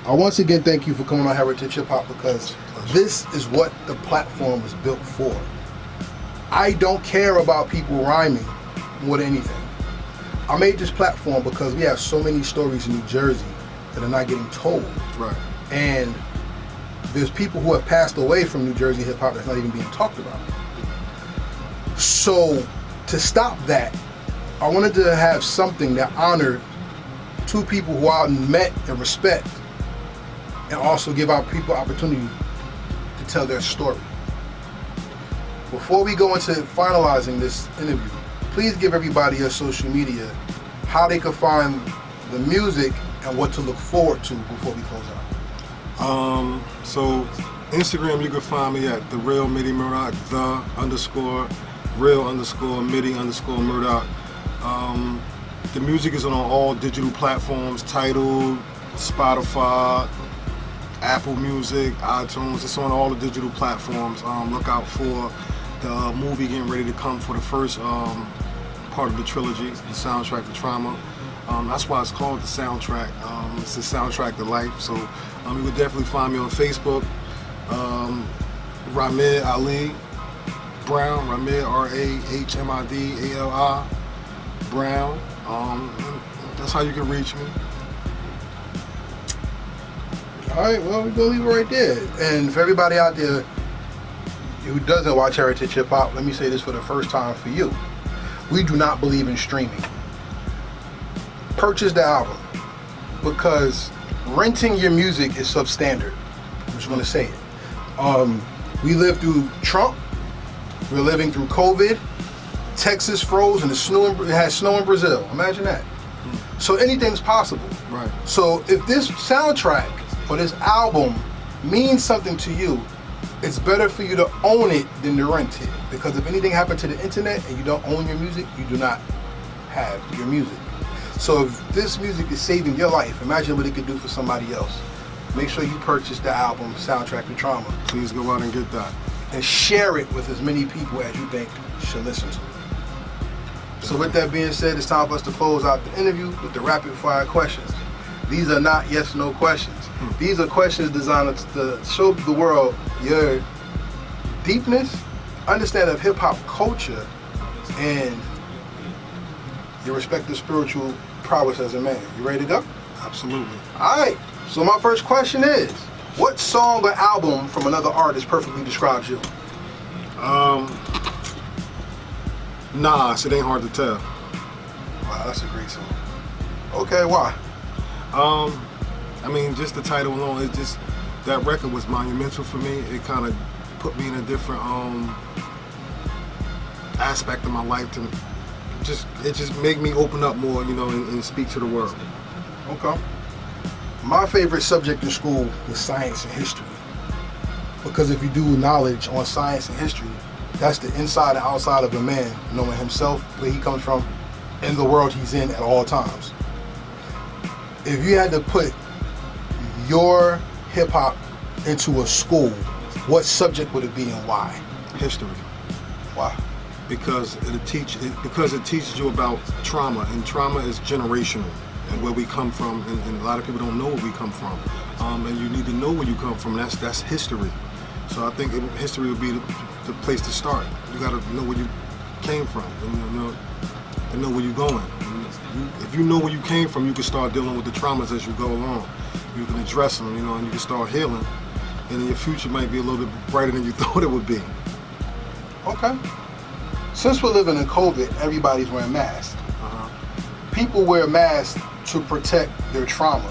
I once again thank you for coming on Heritage Hip Hop, because this is what the platform was built for. I don't care about people rhyming more than anything. I made this platform because we have so many stories in New Jersey that are not getting told. Right. And there's people who have passed away from New Jersey hip hop that's not even being talked about. So to stop that, I wanted to have something that honored two people who I met and respect, and also give our people opportunity to tell their story. Before we go into finalizing this interview, please give everybody your social media, how they can find the music and what to look forward to before we close out. So Instagram, you can find me at the real Middy Murdock, _real_Middy_Murdock. The music is on all digital platforms: Tidal, Spotify, Apple Music, iTunes. It's on all the digital platforms. Look out for the movie getting ready to come for the first part of the trilogy, the soundtrack to Trauma. That's why it's called the soundtrack. It's the soundtrack to life. So you would definitely find me on Facebook. Ramid Ali Brown, Ramid RAHMIDALI Brown. That's how you can reach me. All right, well, we're gonna leave it right there. And for everybody out there who doesn't watch Heritage Hip Hop, let me say this for the first time for you. We do not believe in streaming. Purchase the album, because renting your music is substandard. I'm just gonna say it. We lived through Trump. We're living through COVID. Texas froze and it had snow in Brazil. Imagine that. So anything's possible. Right. So if this soundtrack or this album means something to you, it's better for you to own it than to rent it. Because if anything happened to the internet and you don't own your music, you do not have your music. So if this music is saving your life, imagine what it could do for somebody else. Make sure you purchase the album, Soundtrack to Trauma. Please go out and get that. And share it with as many people as you think should listen to it. So with that being said, it's time for us to close out the interview with the rapid fire questions. These are not yes or no questions. These are questions designed to show the world your deepness, understanding of hip hop culture, and your respective spiritual prowess as a man. You ready to go? Absolutely. All right. So my first question is, what song or album from another artist perfectly describes you? Nas, it ain't hard to tell. Wow, that's a great song. Okay, why? I mean, just the title alone, it just, that record was monumental for me. It kind of put me in a different aspect of my life. It just made me open up more, you know, and speak to the world. Okay. My favorite subject in school was science and history. Because if you do knowledge on science and history, that's the inside and outside of a man, knowing himself, where he comes from, and the world he's in at all times. If you had to put your hip hop into a school, what subject would it be and why? History. Why? Because it teaches you about trauma, and trauma is generational, and where we come from, and a lot of people don't know where we come from, and you need to know where you come from. That's history. So I think history would be the place to start. You got to know where you came from, and know where you're going. And if you know where you came from, you can start dealing with the traumas as you go along. You can address them, and you can start healing, and your future might be a little bit brighter than you thought it would be. Okay. Since we're living in COVID, everybody's wearing masks. People wear masks to protect their trauma.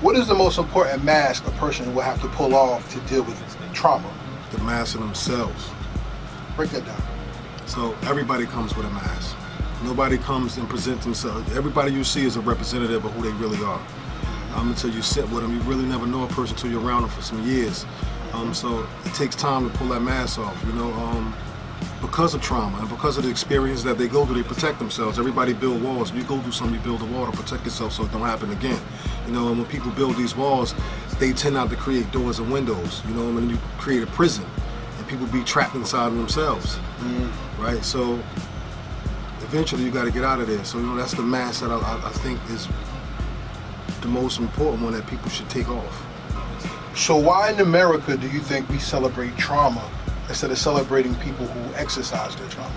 What is the most important mask a person will have to pull off to deal with trauma? The mask of themselves. Break that down. So everybody comes with a mask. Nobody comes and presents themselves. Everybody you see is a representative of who they really are. Until you sit with them, you really never know a person until you're around them for some years. So it takes time to pull that mask off, because of trauma and because of the experience that they go through, they protect themselves. Everybody build walls. If you go through something, you build a wall to protect yourself so it don't happen again. And when people build these walls, they tend not to create doors and windows, and you create a prison and people be trapped inside of themselves, right? So eventually you got to get out of there. So that's the mask that I think is the most important one that people should take off. So why in America do you think we celebrate trauma instead of celebrating people who exercise their trauma?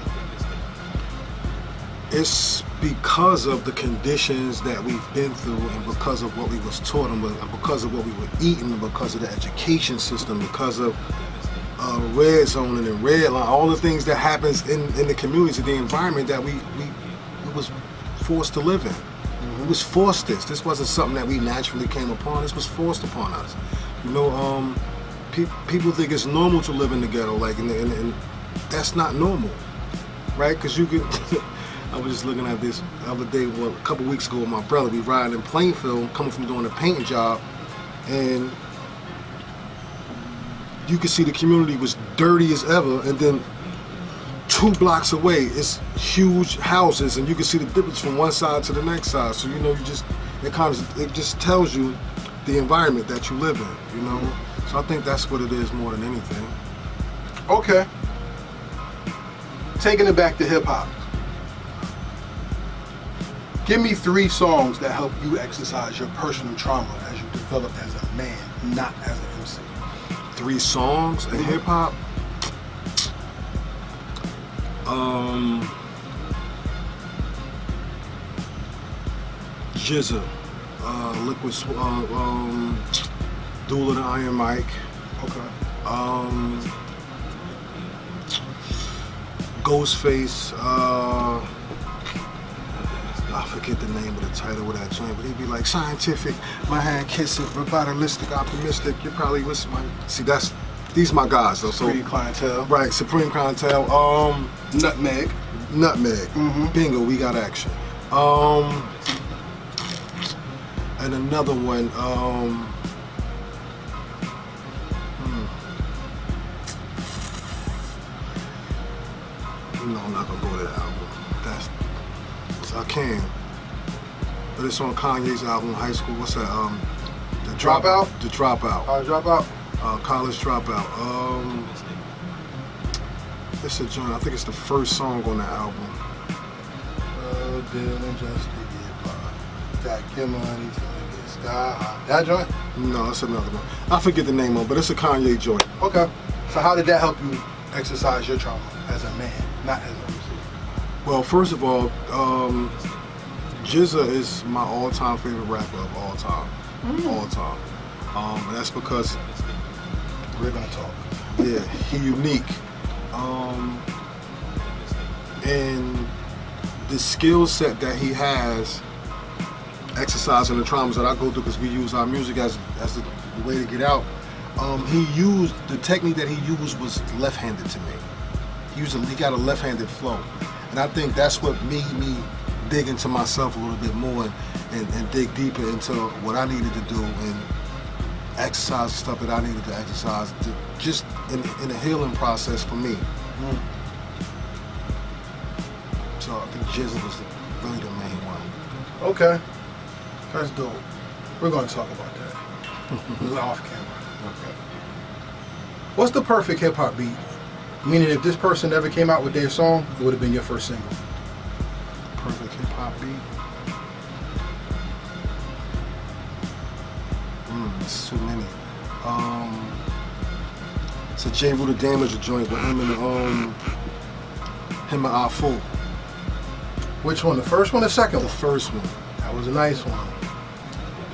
It's because of the conditions that we've been through, and because of what we was taught, and because of what we were eating, and because of the education system, because of red zoning and red line, all the things that happens in the community, the environment that we was forced to live in. We was forced this. This wasn't something that we naturally came upon. This was forced upon us. You know, people think it's normal to live in the ghetto, like, and that's not normal, right? Because you could. I was just looking at this the other day, a couple weeks ago with my brother. We riding in Plainfield, coming from doing a painting job, and you could see the community was dirty as ever, and then 2 blocks away, it's huge houses, and you can see the difference from one side to the next side. So, you know, it just tells you the environment that you live in, you know? So I think that's what it is more than anything. Okay. Taking it back to hip hop. Give me 3 songs that help you exercise your personal trauma as you develop as a man, not as an MC. 3 songs in hip hop? Jizza, Liquid, Duel of the Iron Mike. Okay. Ghostface, I forget the name of the title of that joint, but he'd be like, scientific, my hand kissing, revitalistic, optimistic, you're probably with my, see, these my guys though. So Supreme Clientele. Right, Supreme Clientele. Nutmeg. Bingo, we got action. And another one, no, I'm not gonna go to that album. I can. But it's on Kanye's album, High School. What's that? The Dropout? The Dropout. Dropout? College Dropout. It's a joint. I think it's the first song on the album. Dealing just to get by. Got your money to get sky high. That joint? No, that's another one. I forget the name of it, but it's a Kanye joint. Okay. So how did that help you exercise your trauma as a man, not as an MC? Well, first of all, Jizza is my all-time favorite rapper of all time. All time. And that's because we're gonna talk. Yeah, he unique. And the skill set that he has, exercising the traumas that I go through, because we use our music as the way to get out. The technique that he used was left-handed to me. He got a left-handed flow. And I think that's what made me dig into myself a little bit more and dig deeper into what I needed to do and exercise the stuff that I needed to exercise, just in a healing process for me. So I think Jizza was really the main one. Okay, that's dope. We're gonna talk about that off camera. Okay. What's the perfect hip hop beat? Meaning, if this person never came out with their song, it would have been your first single. Perfect hip hop beat. It's too many. It's a J. Rue the Damager joint with him and Afu. Which one? The first one or the second The one? first one. That was a nice one.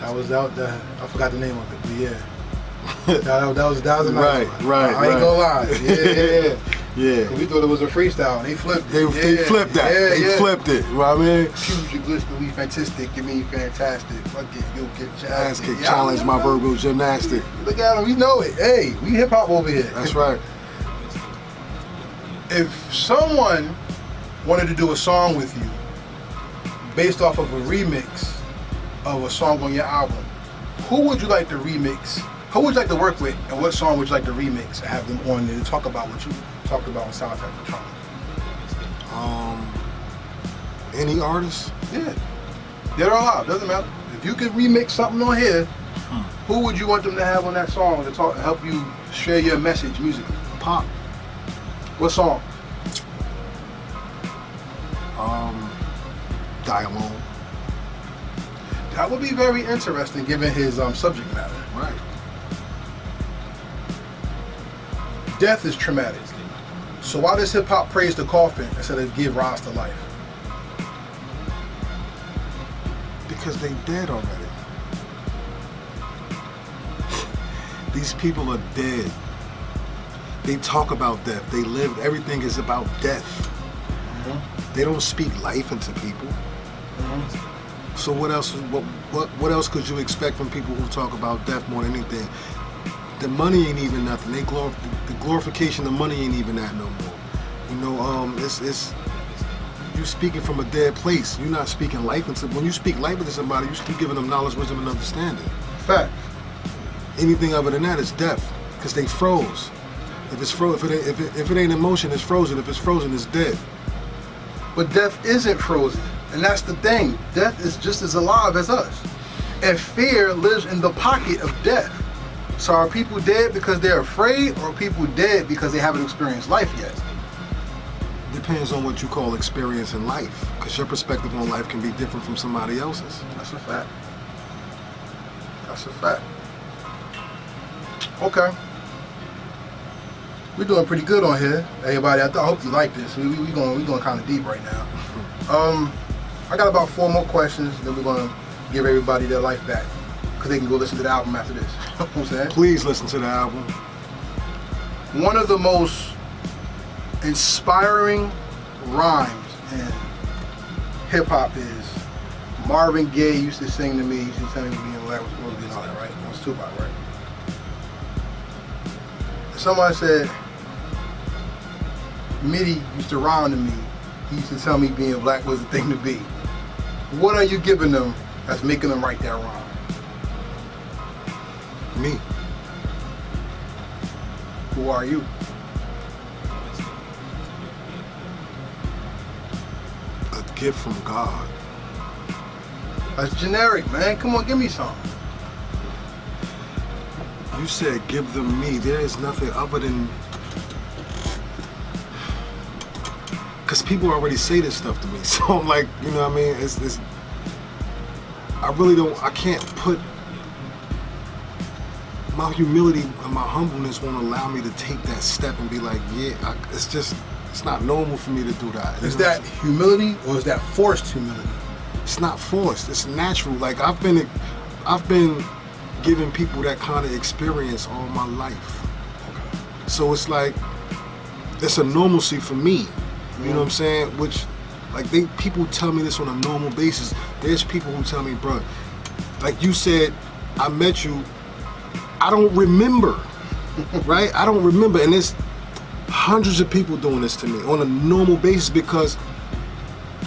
That was out there. I forgot the name of it, but yeah. that was a nice Right, one. right, I ain't gonna lie. Yeah. Yeah. We thought it was a freestyle. They flipped it. They flipped that. They flipped it. You know what I mean? Huge, glistening, we fantastic. Give me fantastic. Fuck it, you'll get your Ass kick, challenge my verbal gymnastic. Look at them, we know it. Hey, we hip hop over here. That's right. If someone wanted to do a song with you based off of a remix of a song on your album, who would you like to remix? Who would you like to work with, and what song would you like to remix and have them on there to talk about what you talked about on Soundtrack for Trauma? Any artist? Yeah, they're all out. Doesn't matter. If you could remix something on here, who would you want them to have on that song to talk, help you share your message musically? Pop. What song? Die Alone. That would be very interesting given his subject matter. Right. Death is traumatic. So why does hip hop praise the coffin instead of give rise to life? Because they dead already. These people are dead. They talk about death. They live. Everything is about death. Mm-hmm. They don't speak life into people. Mm-hmm. So what else? What else could you expect from people who talk about death more than anything? The money ain't even nothing. The glorification of money ain't even that no more. You know, it's you speaking from a dead place. You're not speaking life into. When you speak life into somebody, you're giving them knowledge, wisdom, and understanding. Fact. Anything other than that is death, because they froze. If it's if it ain't emotion, it's frozen. If it's frozen, it's dead. But death isn't frozen, and that's the thing. Death is just as alive as us, and fear lives in the pocket of death. So are people dead because they're afraid, or are people dead because they haven't experienced life yet? Depends on what you call experience in life, because your perspective on life can be different from somebody else's. That's a fact. That's a fact. Okay. We're doing pretty good on here, everybody. I hope you like this. We going kind of deep right now. I got about 4 more questions, then we're gonna give everybody their life back, because they can go listen to the album after this. You know what I'm saying? Please listen to the album. One of the most inspiring rhymes in hip hop is Marvin Gaye used to sing to me. He used to tell me being black was supposed to be and all that, right? That was Tupac, right? Somebody said Middy used to rhyme to me. He used to tell me being black was the thing to be. What are you giving them that's making them write that rhyme? Me. Who are you? A gift from God. That's generic, man. Come on, give me some. You said give them me. There is nothing other than... Because people already say this stuff to me. So I'm like, you know what I mean? It's I really don't... I can't put... My humility and my humbleness won't allow me to take that step and be like, yeah, it's not normal for me to do that. Is that humility or is that forced humility? It's not forced. It's natural. Like I've been giving people that kind of experience all my life. Okay. So it's like it's a normalcy for me. You know what I'm saying? Which, like, people tell me this on a normal basis. There's people who tell me, bro, like you said, I met you. I don't remember, right? I don't remember, and there's hundreds of people doing this to me on a normal basis because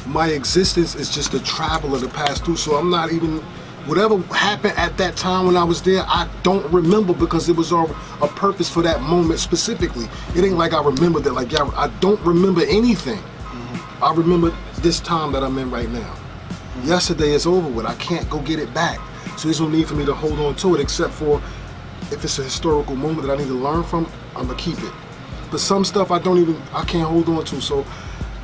my existence is just a traveler to pass through. So I'm not even, whatever happened at that time when I was there, I don't remember because it was all a purpose for that moment specifically. It ain't like I remember that, like, yeah, I don't remember anything. Mm-hmm. I remember this time that I'm in right now. Mm-hmm. Yesterday is over with. I can't go get it back. So there's no need for me to hold on to it except for if it's a historical moment that I need to learn from, I'm gonna keep it. But some stuff I can't hold on to. So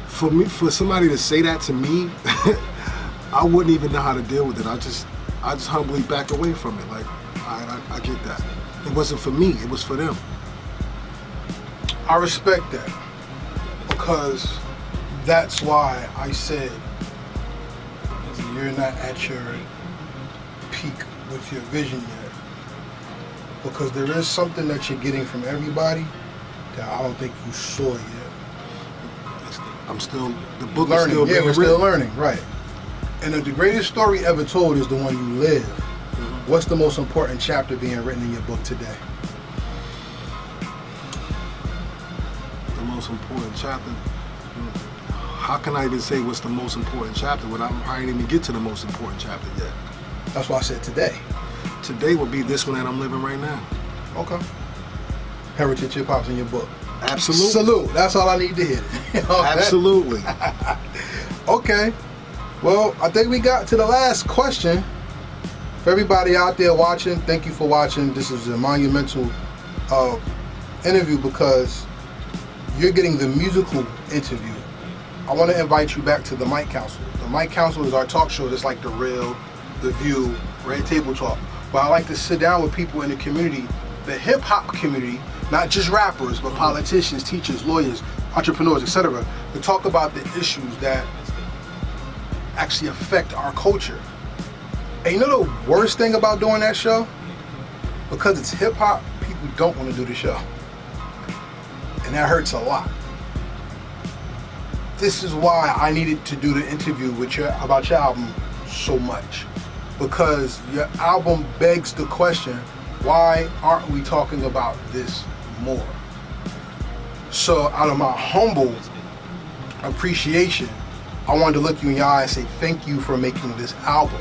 for somebody to say that to me, I wouldn't even know how to deal with it. I just humbly back away from it. Like, I get that. It wasn't for me, it was for them. I respect that, because that's why I said you're not at your peak with your vision yet. Because there is something that you're getting from everybody that I don't think you saw yet. I'm still, the book learning. is still being we're written. Still learning, right. And the greatest story ever told is the one you live. Mm-hmm. What's the most important chapter being written in your book today? The most important chapter? How can I even say what's the most important chapter when I didn't even get to the most important chapter yet? That's why I said today. Today would be this one that I'm living right now. Okay. Heritage Hip Hop's in your book. Absolutely. Salute. That's all I need to hear. Absolutely. Okay. Well, I think we got to the last question. For everybody out there watching, thank you for watching. This is a monumental interview because you're getting the musical interview. I want to invite you back to the Mic Council. The Mic Council is our talk show, just like The Real, The View, Red Table Talk. But I like to sit down with people in the community, the hip hop community, not just rappers, but politicians, teachers, lawyers, entrepreneurs, etc., to talk about the issues that actually affect our culture. And you know the worst thing about doing that show? Because it's hip hop, people don't want to do the show. And that hurts a lot. This is why I needed to do the interview with you about your album so much. Because your album begs the question, why aren't we talking about this more? So out of my humble appreciation, I wanted to look you in your eye and say thank you for making this album.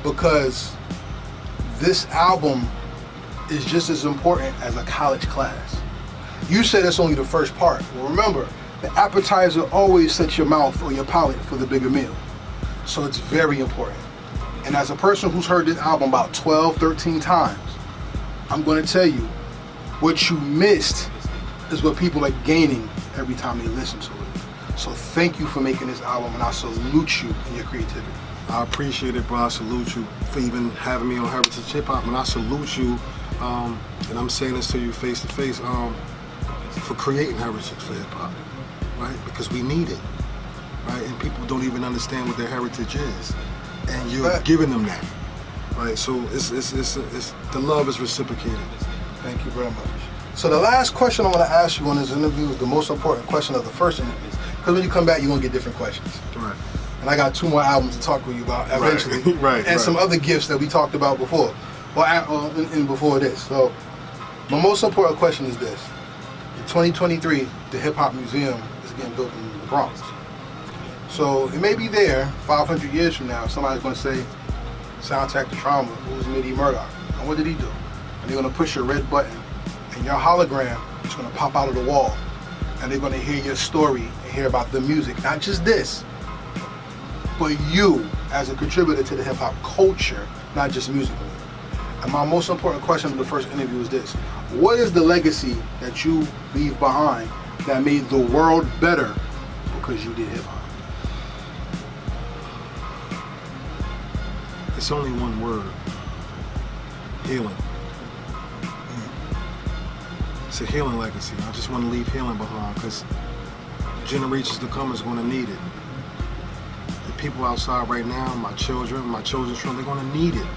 Because this album is just as important as a college class. You said it's only the first part. Well, remember, the appetizer always sets your mouth or your palate for the bigger meal. So it's very important. And as a person who's heard this album about 12, 13 times, I'm going to tell you, what you missed is what people are gaining every time they listen to it. So thank you for making this album, and I salute you in your creativity. I appreciate it, bro. I salute you for even having me on Heritage Hip Hop, and I salute you, and I'm saying this to you face to face, for creating Heritage for Hip Hop, right? Because we need it, right? And people don't even understand what their heritage is, and you're giving them that, right? So it's the love is reciprocated. Thank you very much. So the last question I want to ask you on this interview is the most important question of the first interview, because when you come back, you're gonna get different questions. Right. And I got 2 more albums to talk with you about eventually, Right. Some other gifts that we talked about before, and before this. So my most important question is this: in 2023, the Hip Hop Museum is getting built in the Bronx. So it may be there 500 years from now. Somebody's going to say, "Soundtrack to Trauma. Who's Middy Murdock? And what did he do?" And they're going to push your red button, and your hologram is going to pop out of the wall, and they're going to hear your story and hear about the music, not just this, but you as a contributor to the hip hop culture, not just musically. And my most important question of the first interview is this: what is the legacy that you leave behind that made the world better because you did hip hop? It's only one word: healing. It's a healing legacy. I just want to leave healing behind, because generations to come is going to need it. The people outside right now, my children's children, they're going to need it.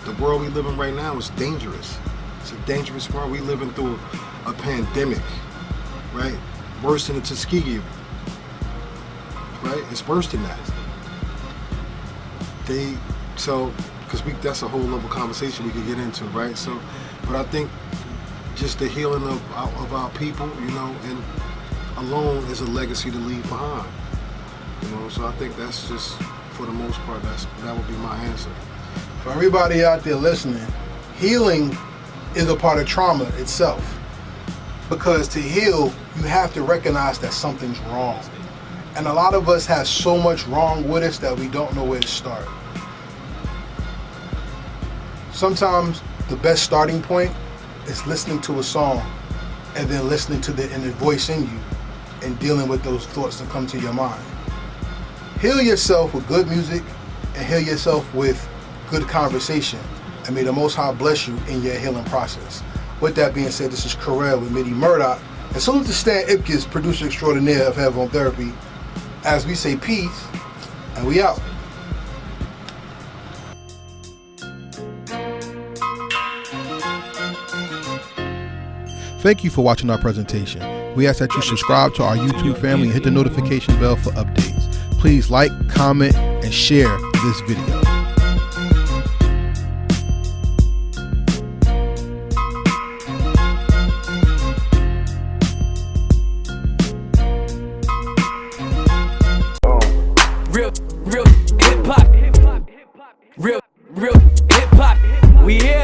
The world we live in right now is dangerous. It's a dangerous world. We living through a pandemic, right? Worse than the Tuskegee, right? It's worse than that. That's a whole other conversation we could get into, right? So, but I think just the healing of our people, you know, and alone is a legacy to leave behind. You know, so I think that's just, for the most part, that would be my answer. For everybody out there listening, healing is a part of trauma itself. Because to heal, you have to recognize that something's wrong. And a lot of us have so much wrong with us that we don't know where to start. Sometimes the best starting point is listening to a song and then listening to the inner voice in you and dealing with those thoughts that come to your mind. Heal yourself with good music and heal yourself with good conversation, and may the Most High bless you in your healing process. With that being said, this is Carell with Middy Murdock, and salute to Stan Ipkiss, producer extraordinaire of Heaven on Therapy, as we say peace, and we out. Thank you for watching our presentation. We ask that you subscribe to our YouTube family and hit the notification bell for updates. Please like, comment, and share this video. Real hip hop. Real hip hop. We here.